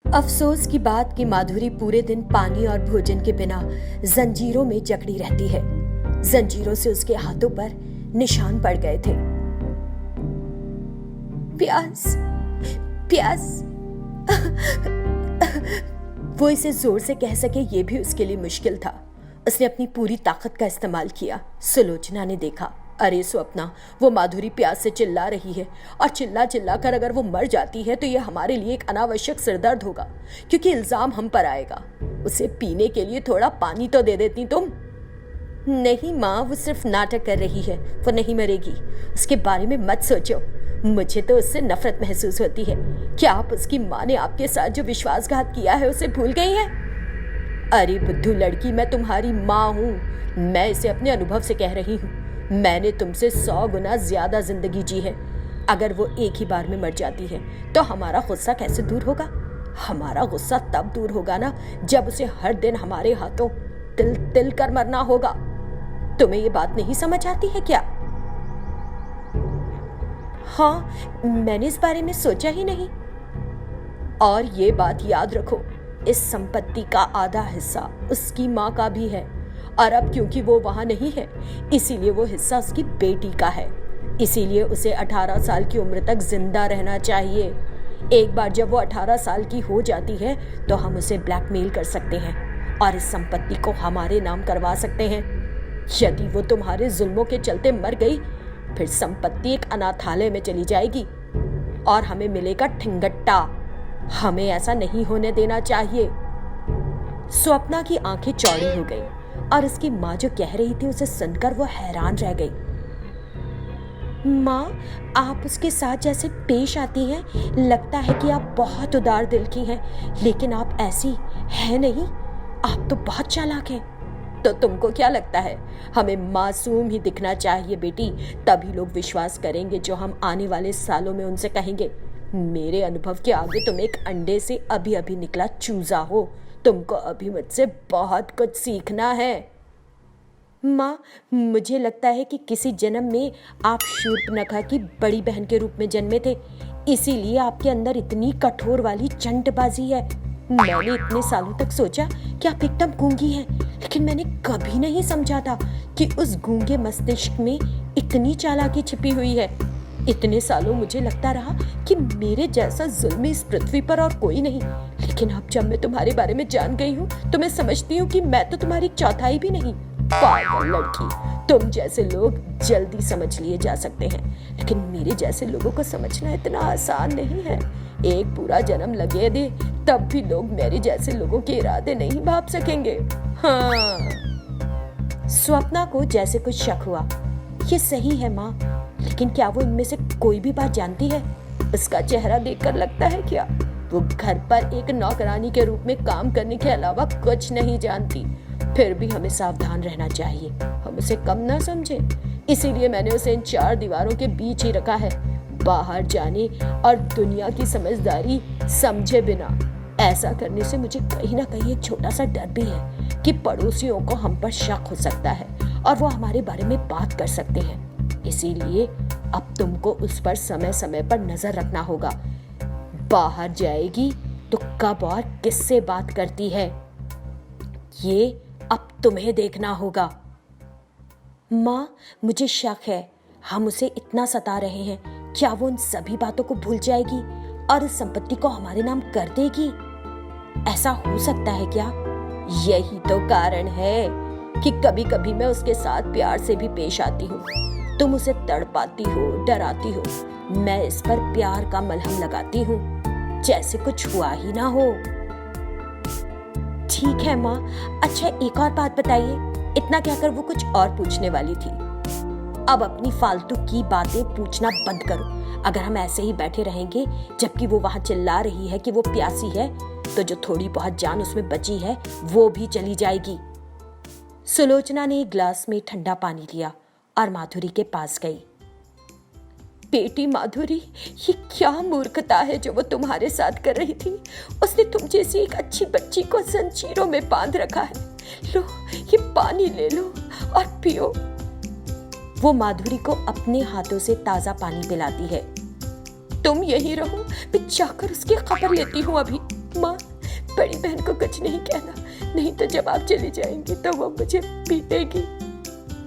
अफसोस की बात कि माधुरी पूरे दिन पानी और भोजन के बिना जंजीरों में जकड़ी रहती है। जंजीरों से उसके हाथों पर निशान पड़ गए थे। प्यास, प्यास। वो इसे जोर से कह सके ये भी उसके लिए मुश्किल था। उसने अपनी पूरी ताकत का इस्तेमाल किया। सुलोचना ने देखा, अरे स्वप्ना, वो माधुरी प्यास से चिल्ला रही है और चिल्ला चिल्ला कर अगर वो मर जाती है तो ये हमारे लिए एक अनावश्यक सिरदर्द होगा, क्योंकि इल्जाम हम पर आएगा। उसे पीने के लिए थोड़ा पानी तो दे देती तुम। नहीं माँ, वो सिर्फ नाटक कर रही है, वो नहीं मरेगी। उसके बारे में मत सोचो। मुझे तो उससे नफरत महसूस होती है। क्या आप उसकी माँ ने आपके साथ जो विश्वासघात किया है उसे भूल गई हैं? अरे बुद्धू लड़की, मैं तुम्हारी माँ हूँ। मैं इसे अपने अनुभव से कह रही हूँ। मैंने तुमसे 100 गुना ज्यादा जिंदगी जी है। अगर वो एक ही बार में मर जाती है तो हमारा गुस्सा कैसे दूर होगा? हमारा गुस्सा तब दूर होगा ना जब उसे हर दिन हमारे हाथों तिल तिल कर मरना होगा। तुम्हें ये बात नहीं समझ आती है क्या? हाँ, मैंने इस बारे में सोचा ही नहीं। और ये बात याद रखो, इस संपत्ति का आधा हिस्सा उसकी माँ का भी है, और अब क्योंकि वो वहां नहीं है इसीलिए वो हिस्सा उसकी बेटी का है। इसीलिए उसे 18 साल की उम्र तक जिंदा रहना चाहिए। एक बार जब वो 18 साल की हो जाती है तो हम उसे ब्लैकमेल कर सकते हैं और इस संपत्ति को हमारे नाम करवा सकते हैं। यदि वो तुम्हारे जुल्मों के चलते मर गई फिर संपत्ति एक अनाथालय में चली जाएगी और हमें मिलेगा ठिंगट्टा। हमें ऐसा नहीं होने देना चाहिए। स्वप्ना की आंखें चौड़ी हो गई और उसकी माँ जो कह रही थी उसे सुनकर वो हैरान रह गई। माँ, आप उसके साथ जैसे पेश आती हैं, लगता है कि आप बहुत उदार दिल की हैं, लेकिन आप ऐसी है नहीं। आप तो बहुत चालाक हैं। तो तुमको क्या लगता है? हमें मासूम ही दिखना चाहिए बेटी, तभी लोग विश्वास करेंगे जो हम आने वाले सालों में उनसे कहेंगे। मेरे अनुभव के आगे तुम एक अंडे से अभी अभी निकला चूजा हो। तुमको अभी मुझसे बहुत कुछ सीखना है। माँ, मुझे लगता है कि किसी जन्म में आप शूर्पणखा की बड़ी बहन के रूप में जन्मे थे, इसीलिए आपके अंदर इतनी कठोर वाली चंटबाजी है। मैंने इतने सालों तक सोचा कि आप एकदम गूंगी हैं, लेकिन मैंने कभी नहीं समझा था कि उस गूंगे मस्तिष्क में इतनी चालाकी छिपी हुई है। इतने सालों मुझे लगता रहा कि मेरे जैसा जुल्मी इस पृथ्वी पर और कोई नहीं, लेकिन अब जब मैं तुम्हारे बारे में जान गई हूँ तो मैं समझती हूँ कि मैं तो तुम्हारी चौथाई भी नहीं। पागल लड़की, तुम जैसे लोग जल्दी समझ लिए जा सकते हैं, लेकिन मेरे जैसे लोगों को समझना इतना आसान नहीं है। एक पूरा जन्म लगे दे तब भी लोग मेरे जैसे लोगों के इरादे नहीं भाप सकेंगे। हाँ। स्वप्ना को जैसे कुछ शक हुआ। ये सही है माँ, लेकिन क्या वो इनमें से कोई भी बात जानती है? उसका चेहरा देखकर लगता है क्या वो घर पर एक नौकरानी के रूप में काम करने के अलावा कुछ नहीं जानती? फिर भी हमें सावधान रहना चाहिए, हम उसे कम ना समझें। इसीलिए मैंने उसे इन 4 दीवारों के बीच ही रखा है, बाहर जाने और दुनिया की समझदारी समझे बिना। ऐसा करने से मुझे कहीं ना कहीं एक छोटा सा डर भी है कि पड़ोसियों को हम पर शक हो सकता है और वो हमारे बारे में बात कर सकते हैं। इसीलिए अब तुमको उस पर समय समय पर नजर रखना होगा। बाहर जाएगी तो कब और किससे बात करती है, ये अब तुम्हें देखना होगा। माँ, मुझे शक है हम उसे इतना सता रहे हैं, क्या वो उन सभी बातों को भूल जाएगी और इस संपत्ति को हमारे नाम कर देगी? ऐसा हो सकता है क्या? यही तो कारण है कि कभी कभी मैं उसके साथ प्यार से भी पेश आती हूँ। तुम उसे तड़पाती हो, डराती हो, मैं इस पर प्यार का मलहम लगाती हूँ, जैसे कुछ हुआ ही ना हो। ठीक है माँ। अच्छा, एक और बात बताइए। इतना कहकर वो कुछ और पूछने वाली थी। अब अपनी फालतू की बातें पूछना बंद करो। अगर हम ऐसे ही बैठे रहेंगे जबकि वो वहां चिल्ला रही है कि वो प्यासी है, तो जो थोड़ी बहुत जान उसमें बची है वो भी चली जाएगी। सुलोचना ने एक गिलास में ठंडा पानी लिया और माधुरी के पास गई। बेटी माधुरी, ये क्या मूर्खता है जो वो तुम्हारे साथ कर रही थी। उसने तुम जैसी एक अच्छी बच्ची को जंजीरों में बांध रखा है। लो, ये पानी ले लो और पियो। वो माधुरी को अपने हाथों से ताजा पानी पिलाती है। तुम यहीं रहो, मैं जाकर उसकी खबर लेती हूँ अभी। माँ, बड़ी बहन को कुछ नहीं कहना, नहीं तो जब आप चली जाएंगी तो वो मुझे पीटेगी।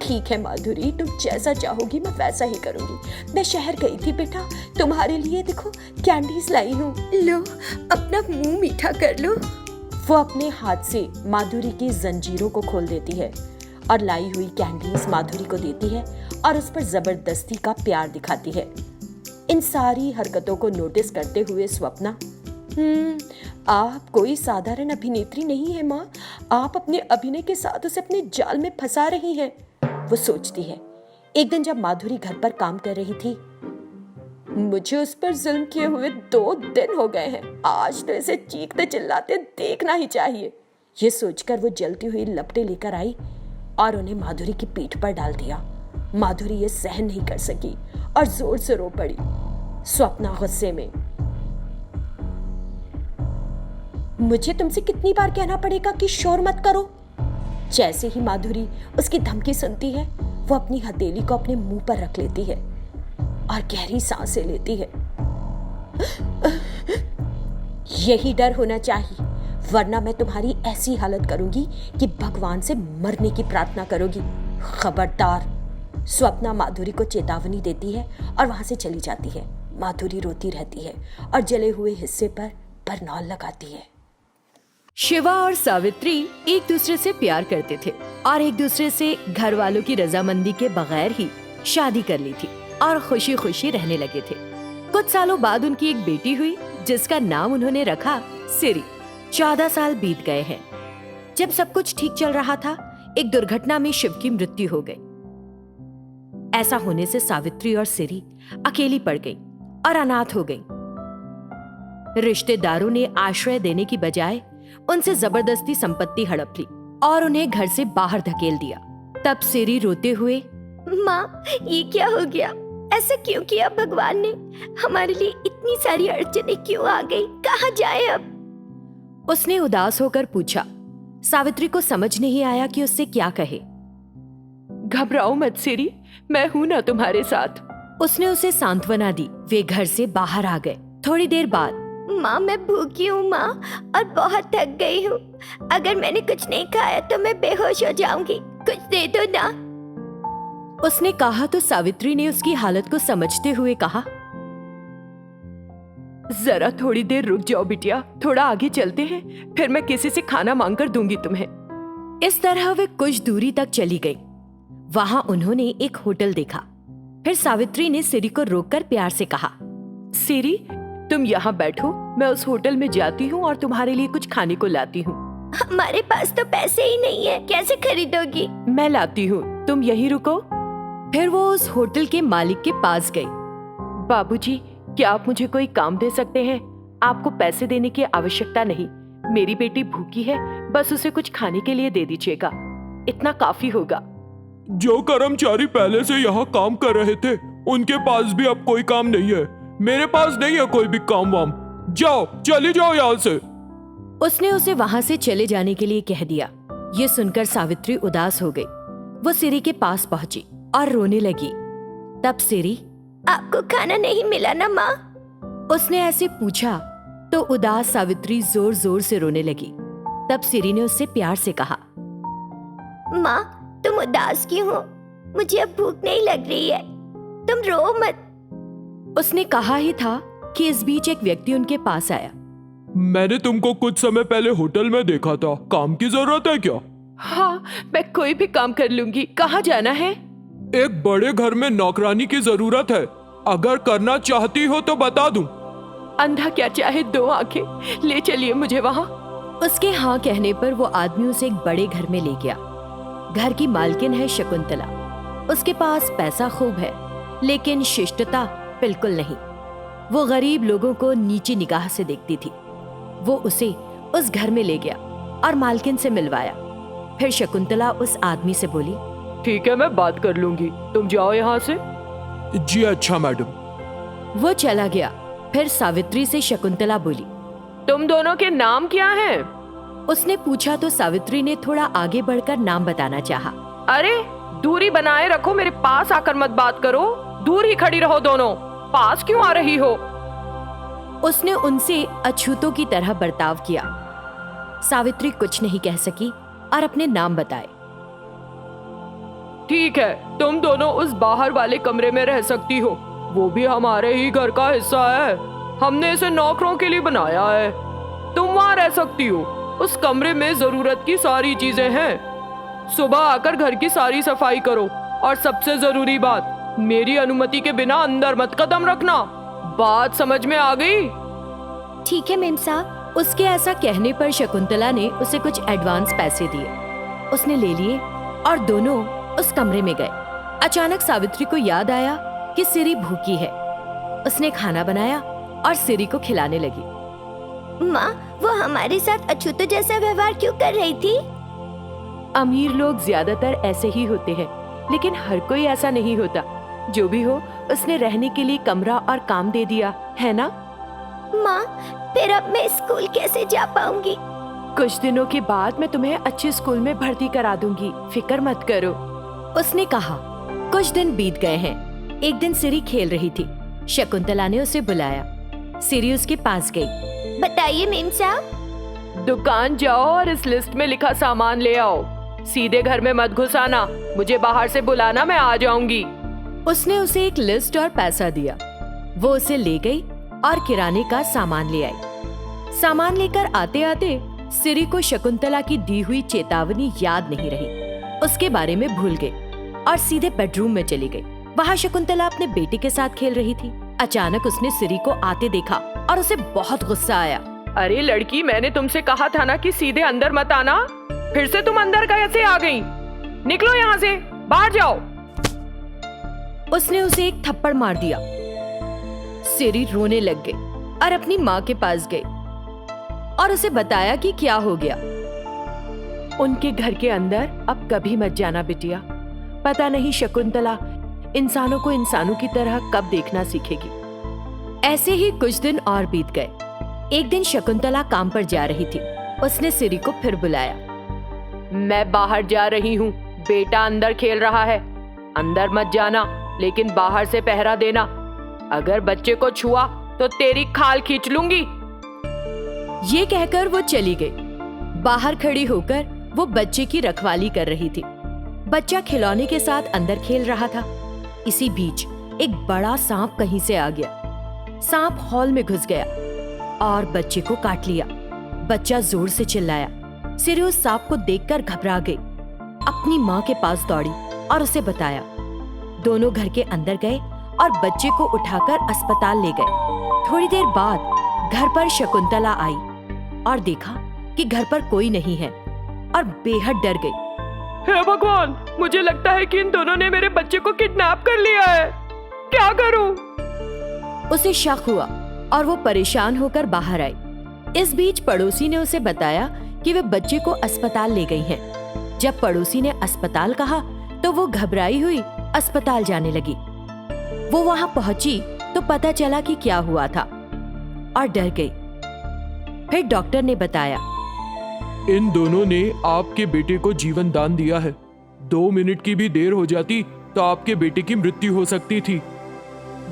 ठीक है माधुरी, तुम जैसा चाहोगी मैं वैसा ही करूंगी। मैं शहर गई थी बेटा, तुम्हारे लिए देखो कैंडीज लाई हूँ, लो अपना मुंह मीठा कर लो। वो अपने हाथ से माधुरी की जंजीरों को खोल देती है और लाई हुई कैंडीज माधुरी को देती है और उस पर जबरदस्ती का प्यार दिखाती है। इन सारी हरकतों को नोटिस करते हुए स्वप्ना, आप कोई साधारण अभिनेत्री नहीं है माँ, आप अपने अभिनय के साथ उसे अपने जाल में फंसा रही हैं, वो सोचती है। एक दिन जब माधुरी घर पर काम कर रही थी, मुझे उस पर जुल्म किए हुए 2 दिन हो गए हैं, आज तो इसे चीखते चिल्लाते देखना ही चाहिए। ये सोचकर वो जलती हुई लपटें लेकर आई और उन्हें माधुरी की पीठ पर डाल दिया। माधुरी ये सहन नहीं कर सकी और जोर से रो पड़ी। स्वप्ना गुस्से में, मुझे तुमसे कितनी बार कहना पड़ेगा कि शोर मत करो। जैसे ही माधुरी उसकी धमकी सुनती है, वो अपनी हथेली को अपने मुंह पर रख लेती है और गहरी सांसें लेती है। यही डर होना चाहिए, वरना मैं तुम्हारी ऐसी हालत करूंगी कि भगवान से मरने की प्रार्थना करोगी। खबरदार। स्वप्ना माधुरी को चेतावनी देती है और वहां से चली जाती है। माधुरी रोती रहती है और जले हुए हिस्से पर बरनौल लगाती है। शिवा और सावित्री एक दूसरे से प्यार करते थे और एक दूसरे से घर वालों की रजामंदी के बगैर ही शादी कर ली थी और खुशी खुशी रहने लगे थे। कुछ सालों बाद उनकी एक बेटी हुई जिसका नाम उन्होंने रखा सिरी। 14 साल बीत गए हैं। जब सब कुछ ठीक चल रहा था, एक दुर्घटना में शिव की मृत्यु हो गई। ऐसा होने से सावित्री और सिरी अकेली पड़ गई और अनाथ हो गई। रिश्तेदारों ने आश्रय देने की बजाय उनसे जबरदस्ती संपत्ति हड़प ली और उन्हें घर से बाहर धकेल दिया। तब सिरी रोते हुए, माँ, ये क्या हो गया? ऐसा क्यों किया भगवान ने? हमारे लिए इतनी सारी अड़चनें क्यों आ गई? कहाँ जाए अब? उसने उदास होकर पूछा। सावित्री को समझ नहीं आया कि उससे क्या कहे। घबराओ मत सिरी, मैं हूं ना तुम्हारे साथ। उसने उसे सांत्वना दी। वे घर से बाहर आ गए। थोड़ी देर बाद, माँ, मैं भूखी हूँ माँ, और बहुत थक गई हूँ। अगर मैंने कुछ नहीं खाया तो मैं बेहोश हो जाऊंगी, कुछ दे दो ना। उसने कहा तो सावित्री ने उसकी हालत को समझते हुए कहा, जरा थोड़ी देर रुक जाओ बिटिया, थोड़ा आगे चलते हैं, फिर मैं किसी से खाना मांग कर दूंगी तुम्हें। इस तरह वे कुछ दूरी तक चली गई। वहां उन्होंने एक होटल देखा। फिर सावित्री ने सिरी को रोककर प्यार से कहा, सिरी, तुम यहाँ बैठो, मैं उस होटल में जाती हूँ और तुम्हारे लिए कुछ खाने को लाती हूँ। हमारे पास तो पैसे ही नहीं है, कैसे खरीदोगी? मैं लाती हूँ, तुम यहीं रुको। फिर वो उस होटल के मालिक के पास गई। बाबूजी, क्या आप मुझे कोई काम दे सकते हैं? आपको पैसे देने की आवश्यकता नहीं, मेरी बेटी भूखी है, बस उसे कुछ खाने के लिए दे दीजिएगा, इतना काफी होगा। जो कर्मचारी पहले से यहाँ काम कर रहे थे, उनके पास भी अब कोई काम नहीं है। मेरे पास नहीं है कोई भी काम वाम। जाओ, चली जाओ यहाँ से। उसने उसे वहां से चले जाने के लिए कह दिया। ये सुनकर सावित्री उदास हो गई। वो सिरी के पास पहुंची और रोने लगी। तब सिरी, आपको खाना नहीं मिला ना माँ? उसने ऐसे पूछा तो उदास सावित्री जोर जोर से रोने लगी। तब सिरी ने उससे प्यार से कहा, माँ, तुम उदास क्यों हो? मुझे अब भूख नहीं लग रही है, तुम रो मत। उसने कहा ही था कि इस बीच एक व्यक्ति उनके पास आया। मैंने तुमको कुछ समय पहले होटल में देखा था, काम की जरूरत है क्या? हाँ, मैं कोई भी काम कर लूंगी। कहाँ जाना है? एक बड़े घर में नौकरानी की जरूरत है, अगर करना चाहती हो तो बता दूं। अंधा क्या चाहे 2 आंखें, ले चलिए मुझे वहाँ। उसके हाँ कहने पर वो आदमी उसे एक बड़े घर में ले गया। घर की मालकिन है शकुंतला। उसके पास पैसा खूब है, लेकिन शिष्टता बिल्कुल नहीं। वो गरीब लोगों को नीची निगाह से देखती थी। वो उसे उस घर में ले गया और मालकिन से मिलवाया। फिर शकुंतला उस आदमी से बोली, ठीक है, मैं बात कर लूंगी, तुम जाओ यहाँ से। जी अच्छा मैडम। वो चला गया। फिर सावित्री से शकुंतला बोली, तुम दोनों के नाम क्या हैं? उसने पूछा तो सावित्री ने थोड़ा आगे बढ़कर नाम बताना चाहा। अरे, दूरी बनाए रखो, मेरे पास आकर मत बात करो, दूर ही खड़ी रहो दोनों, पास क्यों आ रही हो? उसने उनसे अछूतों की तरह बर्ताव किया। सावित्री कुछ नहीं कह सकी और अपने नाम बताए। ठीक है, तुम दोनों उस बाहर वाले कमरे में रह सकती हो। वो भी हमारे ही घर का हिस्सा है। हमने इसे नौकरों के लिए बनाया है। तुम वहाँ रह सकती हो। उस कमरे में जरूरत की सारी चीजें हैं। सुबह आकर घर की सारी सफाई करो और सबसे जरूरी बात, मेरी अनुमति के बिना अंदर मत कदम रखना। बात समझ में आ गई? ठीक है मेम साहब। उसके ऐसा कहने पर शकुंतला ने उसे कुछ एडवांस पैसे दिए। उसने ले लिए और दोनों उस कमरे में गए। अचानक सावित्री को याद आया कि सिरी भूखी है। उसने खाना बनाया और सिरी को खिलाने लगी। माँ, वो हमारे साथ अछूतों जैसा व्यवहार क्यों कर रही थी? अमीर लोग ज्यादातर ऐसे ही होते हैं, लेकिन हर कोई ऐसा नहीं होता। जो भी हो, उसने रहने के लिए कमरा और काम दे दिया, है ना? माँ, फिर अब मैं स्कूल कैसे जा पाऊंगी? कुछ दिनों के बाद मैं तुम्हें अच्छे स्कूल में भर्ती करा दूंगी, फिक्र मत करो। उसने कहा। कुछ दिन बीत गए हैं। एक दिन सिरी खेल रही थी। शकुंतला ने उसे बुलाया। सिरी उसके पास गई। बताइए मेम साहब। दुकान जाओ और इस लिस्ट में लिखा सामान ले आओ। सीधे घर में मत घुसाना। मुझे बाहर से बुलाना, मैं आ जाऊंगी। उसने उसे एक लिस्ट और पैसा दिया। वो उसे ले गई और किराने का सामान ले आई। सामान लेकर आते आते सिरी को शकुंतला की दी हुई चेतावनी याद नहीं रही। उसके बारे में भूल गई और सीधे बेडरूम में चली गई। वहाँ शकुंतला अपने बेटे के साथ खेल रही थी। अचानक उसने सिरी को आते देखा और उसे बहुत गुस्सा आया। अरे लड़की, मैंने तुमसे कहा था ना कि सीधे अंदर मत आना। फिर से तुम अंदर कैसे आ गई? निकलो यहाँ से, बाहर जाओ। उसने उसे एक थप्पड़ मार दिया। सिरी रोने लग गई और अपनी माँ के पास गई और उसे बताया कि क्या हो गया। उनके घर के अंदर अब कभी मत जाना बिटिया। पता नहीं शकुंतला इंसानों को इंसानों की तरह कब देखना सीखेगी। ऐसे ही कुछ दिन और बीत गए। एक दिन शकुंतला काम पर जा रही थी। उसने सिरी को फिर बुलाया। मैं बाहर जा रही हूँ, बेटा अंदर खेल रहा है। अंदर मत जाना, लेकिन बाहर से पहरा देना। अगर बच्चे को छुआ तो तेरी खाल खींच लूंगी। ये कहकर वो चली गई। बाहर खड़ी होकर वो बच्चे की रखवाली कर रही थी। बच्चा खिलौने के साथ अंदर खेल रहा था। इसी बीच एक बड़ा सांप कहीं से आ गया। सांप हॉल में घुस गया और बच्चे को काट लिया। बच्चा जोर से चिल्लाया। सिरी उस सांप को देखकर घबरा गई। अपनी माँ के पास दौड़ी और उसे बताया। दोनों घर के अंदर गए और बच्चे को उठाकर अस्पताल ले गए। थोड़ी देर बाद घर पर शकुंतला आई और देखा कि घर पर कोई नहीं है और बेहद डर गई। हे भगवान, मुझे लगता है कि इन दोनों ने मेरे बच्चे को किडनैप कर लिया है। क्या करूं? उसे शक हुआ और वो परेशान होकर बाहर आई। इस बीच पड़ोसी ने उसे बताया कि वे बच्चे को अस्पताल ले गई हैं। जब पड़ोसी ने अस्पताल कहा तो वो घबराई हुई अस्पताल जाने लगी। वो वहां पहुंची तो पता चला कि क्या हुआ था और डर गई। फिर डॉक्टर ने बताया, इन दोनों ने आपके बेटे को जीवन दान दिया है। 2 मिनट की भी देर हो जाती तो आपके बेटे की मृत्यु हो सकती थी।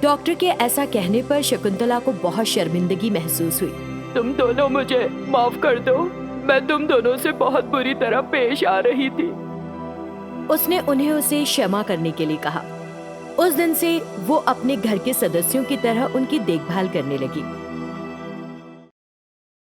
डॉक्टर के ऐसा कहने पर शकुंतला को बहुत शर्मिंदगी महसूस हुई। तुम दोनों मुझे माफ कर दो। मैं तुम दोनों से बहुत बुरी तरह पेश आ रही थी। उसने उन्हें उसे क्षमा करने के लिए कहा। उस दिन से वो अपने घर के सदस्यों की तरह उनकी देखभाल करने लगी।